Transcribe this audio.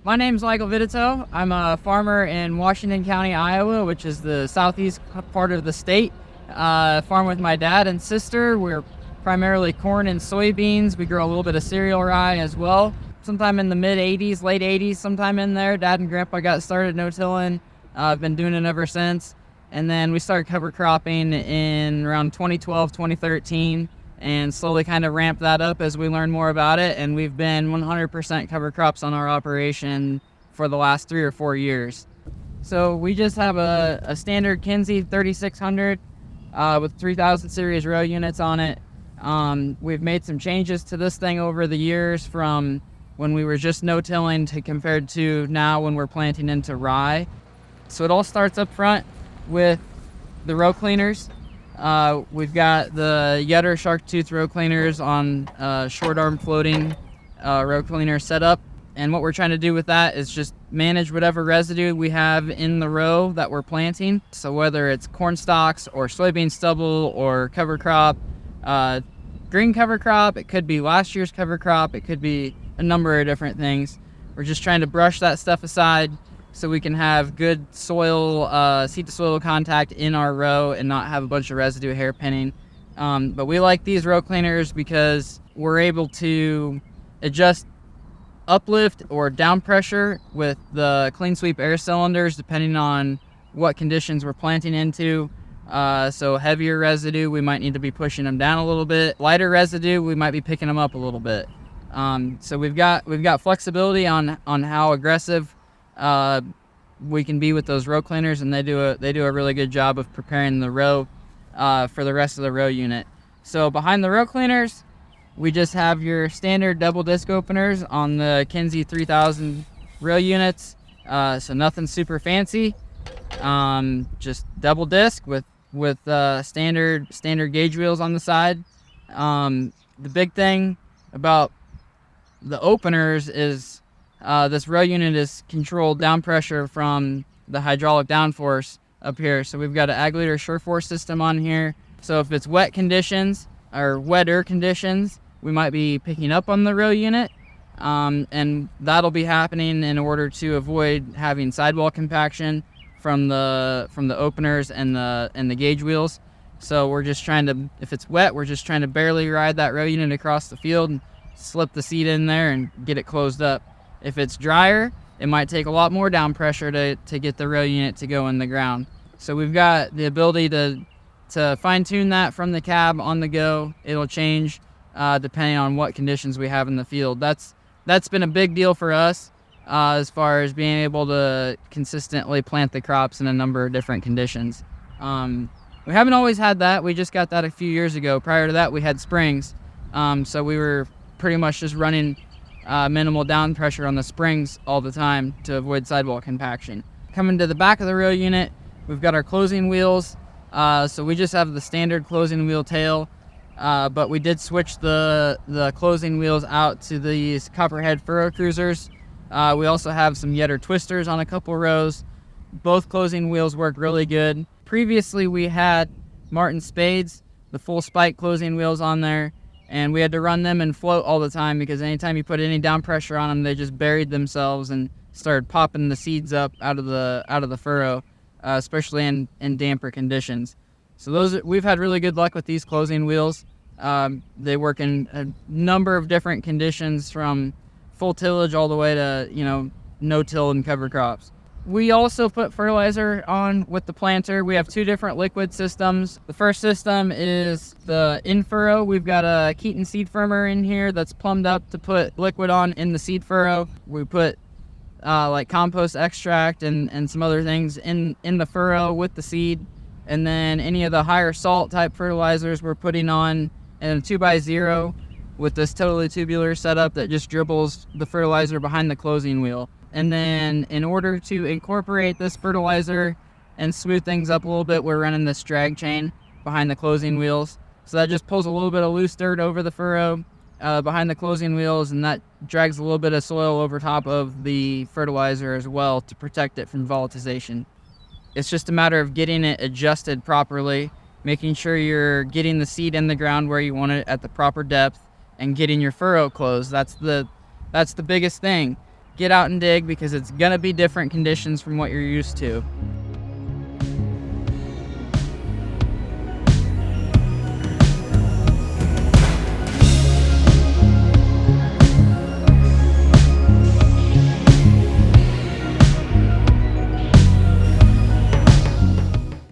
My name's Michael Vittetoe. I'm a farmer in Washington County, Iowa, which is the southeast part of the state. Farm with my dad and sister. We're primarily corn and soybeans. We grow a little bit of cereal rye as well. Sometime in the mid 80s, late 80s, sometime in there, Dad and Grandpa got started no-tilling. I've been doing it ever since. And then we started cover cropping in around 2012, 2013, and slowly kind of ramped that up as we learned more about it. And we've been 100% cover crops on our operation for the last 3 or 4 years. So we just have a standard Kinsey 3600 with 3000 series row units on it. We've made some changes to this thing over the years from when we were just no-tilling to compared to now when we're planting into rye. So it all starts up front with the row cleaners. We've got the Yetter Shark Tooth row cleaners on short arm floating row cleaner setup. And what we're trying to do with that is just manage whatever residue we have in the row that we're planting. So whether it's corn stalks or soybean stubble or cover crop, green cover crop, it could be last year's cover crop, it could be a number of different things. We're just trying to brush that stuff aside so we can have good soil, seed to soil contact in our row and not have a bunch of residue hairpinning. But we like these row cleaners because we're able to adjust uplift or down pressure with the clean sweep air cylinders depending on what conditions we're planting into. So heavier residue, we might need to be pushing them down a little bit. Lighter residue, we might be picking them up a little bit. So we've got flexibility on how aggressive we can be with those row cleaners, and they do a really good job of preparing the row for the rest of the row unit. So behind the row cleaners, we just have your standard double disc openers on the Kinsey 3000 row units. So nothing super fancy, just double disc with standard gauge wheels on the side. The big thing about the openers is this row unit is controlled down pressure from the hydraulic downforce up here. So we've got an Agulator Sureforce system on here. So if it's wet conditions or wetter conditions, we might be picking up on the row unit. And that'll be happening in order to avoid having sidewall compaction from the openers and the gauge wheels. So we're just trying to, if it's wet, we're just trying to barely ride that row unit across the field and slip the seed in there and get it closed up. If it's drier, it might take a lot more down pressure to get the row unit to go in the ground. So we've got the ability to fine tune that from the cab on the go. It'll change depending on what conditions we have in the field. That's been a big deal for us as far as being able to consistently plant the crops in a number of different conditions. We haven't always had that. We just got that a few years ago. Prior to that, we had springs. So we were pretty much just running minimal down pressure on the springs all the time to avoid sidewall compaction. Coming to the back of the row unit, we've got our closing wheels. So we just have the standard closing wheel tail, but we did switch the closing wheels out to these Copperhead furrow cruisers. We also have some Yetter twisters on a couple rows. Both closing wheels work really good. Previously we had Martin Spades, the full spike closing wheels on there, and we had to run them and float all the time because anytime you put any down pressure on them, they just buried themselves and started popping the seeds up out of the furrow, especially in damper conditions. So we've had really good luck with these closing wheels. They work in a number of different conditions, from full tillage all the way to no-till and cover crops. We also put fertilizer on with the planter. We have 2 different liquid systems. The first system is the in-furrow. We've got a Keaton seed firmer in here that's plumbed up to put liquid on in the seed furrow. We put like compost extract and some other things in the furrow with the seed. And then any of the higher salt type fertilizers we're putting on in a 2x0 with this totally tubular setup that just dribbles the fertilizer behind the closing wheel. And then in order to incorporate this fertilizer and smooth things up a little bit, we're running this drag chain behind the closing wheels. So that just pulls a little bit of loose dirt over the furrow behind the closing wheels, and that drags a little bit of soil over top of the fertilizer as well to protect it from volatilization. It's just a matter of getting it adjusted properly, making sure you're getting the seed in the ground where you want it at the proper depth, and getting your furrow closed. That's the biggest thing. get out and dig because it's gonna be different conditions from what you're used to.